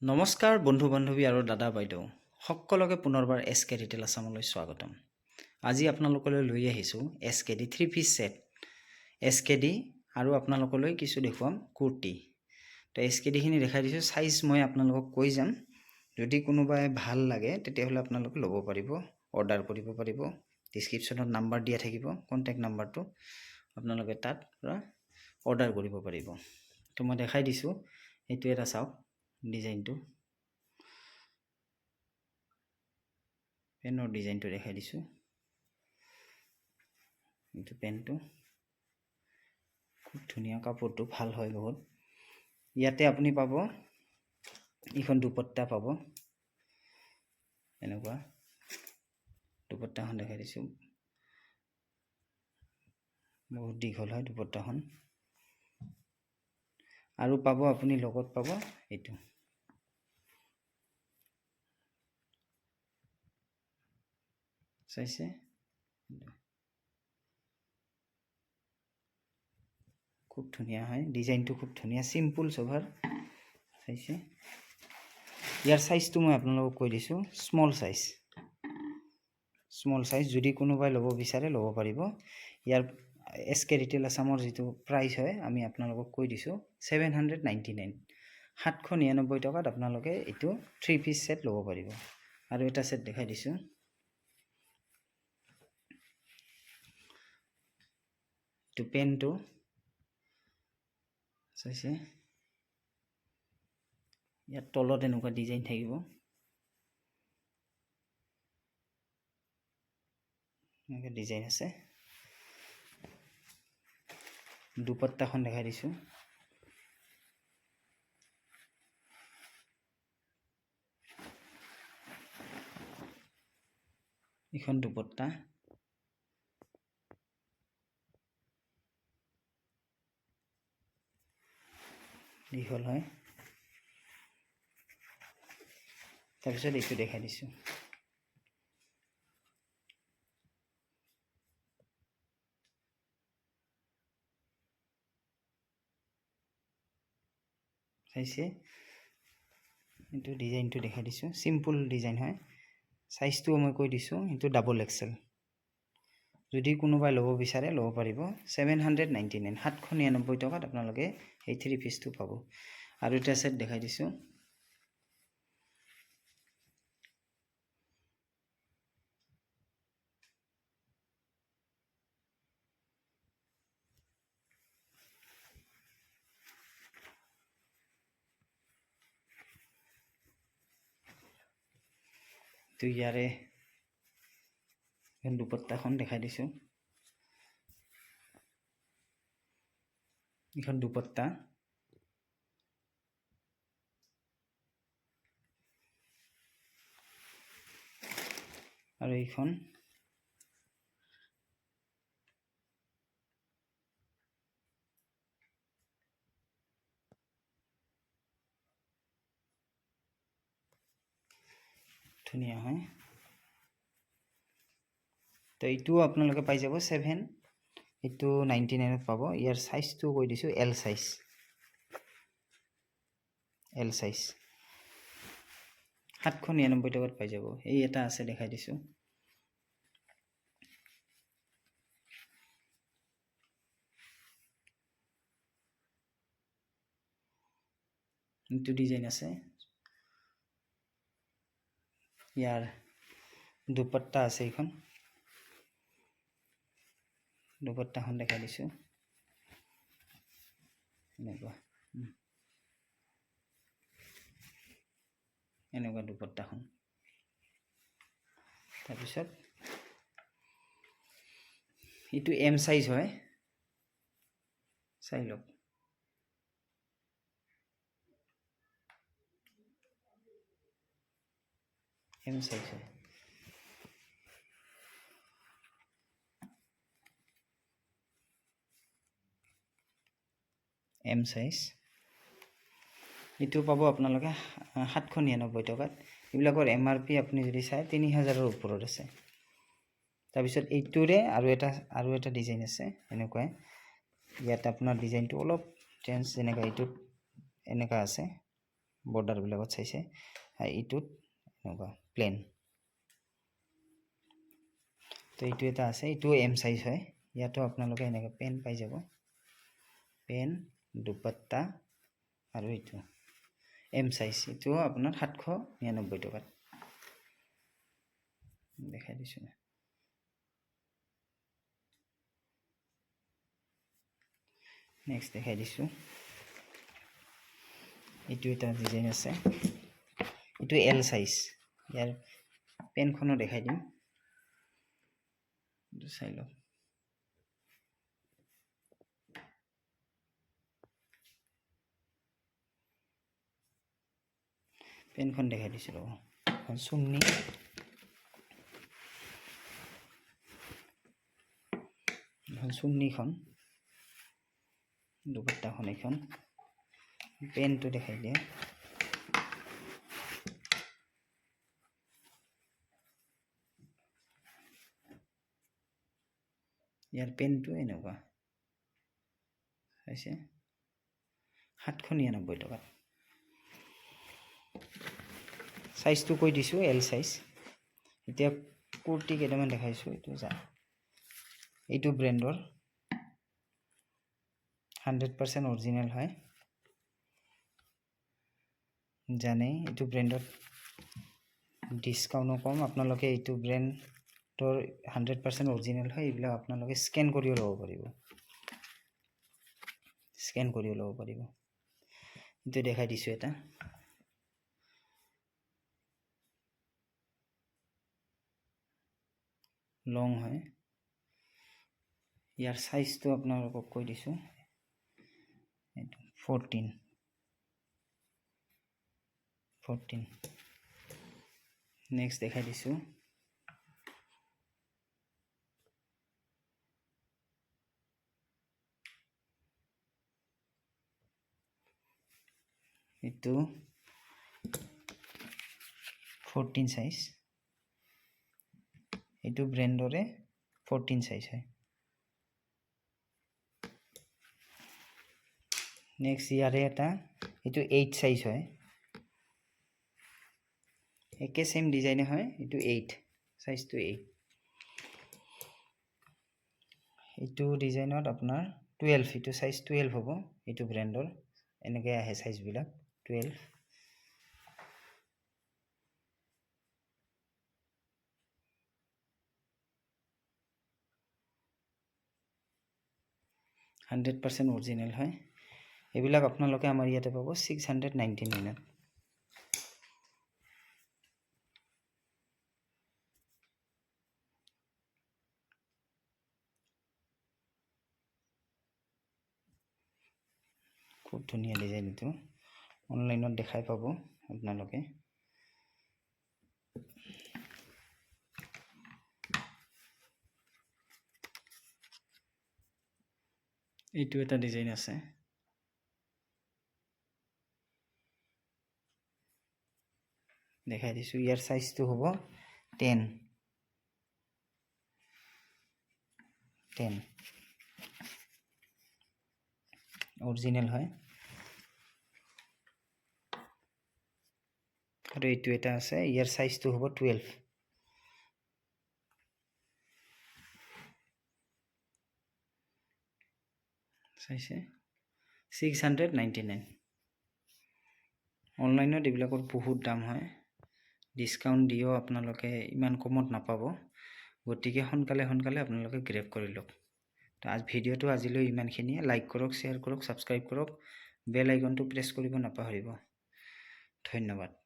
নমস্কাৰ বন্ধু বান্ধৱী আৰু দাদা বাইদেউ সকলোকে পুনৰবাৰ SK ৰিটেইল আছামলৈ স্বাগতম। আজি আপোনালোকলৈ লৈ আহিছোঁ SKD 3 পিচ সেট SKD আৰু আপোনালোকলৈ কিছু দেখুৱাম কুৰ্তি। তো SKD খিনি দেখাই দিছোঁ, সাইজ মই আপোনালোকক কৈ যাম। যদি কোনোবাই ভাল লাগে তেতিয়াহ'লে আপোনালোকে ল'ব পাৰিব, অৰ্ডাৰ কৰিব পাৰিব। ডেসক্ৰিপশ্যনত নাম্বাৰ দিয়া থাকিব, কন্টেক্ট নাম্বাৰটো আপোনালোকে তাত পৰা অৰ্ডাৰ কৰিব পাৰিব। তো মই দেখাই দিছোঁ, এইটো এটা চাওক ডিজাইনটো, পেনৰ ডিজাইনটো দেখাই দিছোঁ। এইটো পেনটো খুব ধুনীয়া, কাপোৰটো ভাল হয় বহুত। ইয়াতে আপুনি পাব এইখন দুপট্টা পাব, এনেকুৱা দুপট্টাখন দেখাই দিছোঁ, বহুত দীঘল হয় দুপট্টাখন। আৰু পাব আপুনি লগত পাব এইটো চাইছে, খুব ধুনীয়া হয় ডিজাইনটো, খুব ধুনীয়া সিম্পল সোভাৰ চাইছে। ইয়াৰ সাইজটো মই আপোনালোকক কৈ দিছোঁ, স্মল সাইজ। যদি কোনোবাই ল'ব বিচাৰে ল'ব পাৰিব। ইয়াৰ SK ৰিটেইল আছামৰ যিটো প্ৰাইচ হয় আমি আপোনালোকক কৈ দিছোঁ 799, 799 টকাত আপোনালোকে এইটো 3 পিচ সেট ল'ব পাৰিব। আৰু এটা সেট দেখাই দিছোঁ, এইটো পেনটো চাইছে। ইয়াত তলত এনেকুৱা ডিজাইন থাকিব, এনেকুৱা ডিজাইন আছে। দুপট্টাখন দেখাই দিছোঁ, এইখন দুপট্টা, দীঘল হয়। তাৰপিছত এইটো দেখাই দিছোঁ, চাইছে। এইটো ডিজাইনটো দেখাই দিছোঁ, সিম্পল ডিজাইন হয়। সাইজটো মই কৈ দিছোঁ, এইটো ডাবল এক্সেল। যদি কোনোবাই ল'ব বিচাৰে ল'ব পাৰিব। 799, 799 টকাত আপোনালোকে এই 3 পিচটো পাব। আৰু এটা সেট দেখাই দিছোঁ, তো ইয়াৰে দুপট্টাখন দেখাই দিছোঁ, এইখন দুপট্টা, আৰু এইখন ধুনীয়া হয়। তো এইটোও আপোনালোকে পাই যাব 799 পাব। ইয়াৰ সাইজটো কৈ দিছোঁ, এল সাইজ। 799 টকাত পাই যাব। এই এটা আছে দেখাই দিছোঁ, এইটো ডিজাইন আছে। ইয়াৰ দুপট্টা আছে, এইখন দুপট্টাখন দেখাই দিছোঁ, এনেকুৱা এনেকুৱা দুপট্টাখন। তাৰপিছত এইটো M সাইজ হয়, চাই লওক। M সাইজ হয়। M সাইজ এইটো পাব আপোনালোকে 799 টকাত। এইবিলাকৰ MRP আপুনি যদি চাই 3000ৰ ওপৰত আছে। তাৰপিছত এইটোৰে আৰু এটা ডিজাইন আছে এনেকুৱাই। ইয়াত আপোনাৰ ডিজাইনটো অলপ চেঞ্জ, যেনেকৈ এইটোত এনেকুৱা আছে, বৰ্ডাৰবিলাকত চাইছে এইটোত এনেকুৱা প্লেন তো এইটো এটা আছে এইটো এম সাইজ হয় ইয়াতো আপোনালোকে এনেকৈ পেন পাই যাব পেন দুপাট্টা আৰু এইটো এম সাইজ এইটো আপোনাৰ 799 টকাত দেখাই দিছো নেক্সট দেখাই দিছো এইটো এটা ডিজাইন আছে এইটো এল সাইজ ইয়াৰ পেনখনো দেখাই দিম চাই লওক পেনখন দেখাই দিছিলো চুন্নি চুন্নিখন দুপাট্টাখন এখন পেনটো দেখাই দিয়ে ইয়াৰ পেনটো এনেকুৱা চাইছে 799 টকাত সাইজটো কৈ দিছো এল সাইজ এতিয়া কুৰ্তি কেইটামান দেখাইছো এইটো যা এইটো ব্ৰ্যান্ডৰ 100% অৰিজিনাল হয় জানে এইটো ব্ৰ্যান্ডত ডিসকাউন্ট কম আপোনালোকে এইটো ব্ৰ্যান্ডৰ 100% অৰিজিনাল হয় এইবিলাক আপোনালোকে স্ক্যান কৰিও ল'ব পাৰিব এইটো দেখাই দিছো এটা লং হয় ইয়াৰ সাইজটো আপোনালোকক কৈ দিছো 14 নেক্সট দেখাই দিছো এইটো 14 সাইজ এইটো ব্ৰ্যান্ডৰে 14 সাইজ হয় নেক্সট ইয়াৰে এটা এইটো 8 সাইজ হয় একে সেম ডিজাইন হয় এইটো 8 সাইজটো 8 এইটো ডিজাইনত আপোনাৰ 12 এইটো সাইজ 12 হ'ব এইটো ব্ৰ্যান্ডৰ এনেকৈ আহে সাইজ বিলাক 12 100% অৰিজিনাল হয় এইবিলাক আপোনালোকে আমাৰ ইয়াতে পাব 699 খুব ধুনীয়া ডিজাইন এইটো অনলাইনত দেখাই পাব আপোনালোকে এইটো এটা ডিজাইন আছে দেখাই দিছো ইয়াৰ সাইজটো হ'ব 10 অৰিজিনাল হয় আৰু এইটো এটা আছে ইয়াৰ সাইজটো হ'ব 12 চাইছে 699 অনলাইনত এইবিলাকৰ বহুত দাম হয় ডিসকাউন্ট দিও আপোনালোকে ইমান কমত নাপাব গতিকে সোনকালে আপোনালোকে গ্ৰেব কৰি লওক তো আজ ভিডিওটো আজিলৈ ইমানখিনিয়ে লাইক কৰক শ্বেয়াৰ কৰক সাবস্ক্ৰাইব কৰক বেল আইকনটো প্ৰেছ কৰিব নাপাহৰিব ধন্যবাদ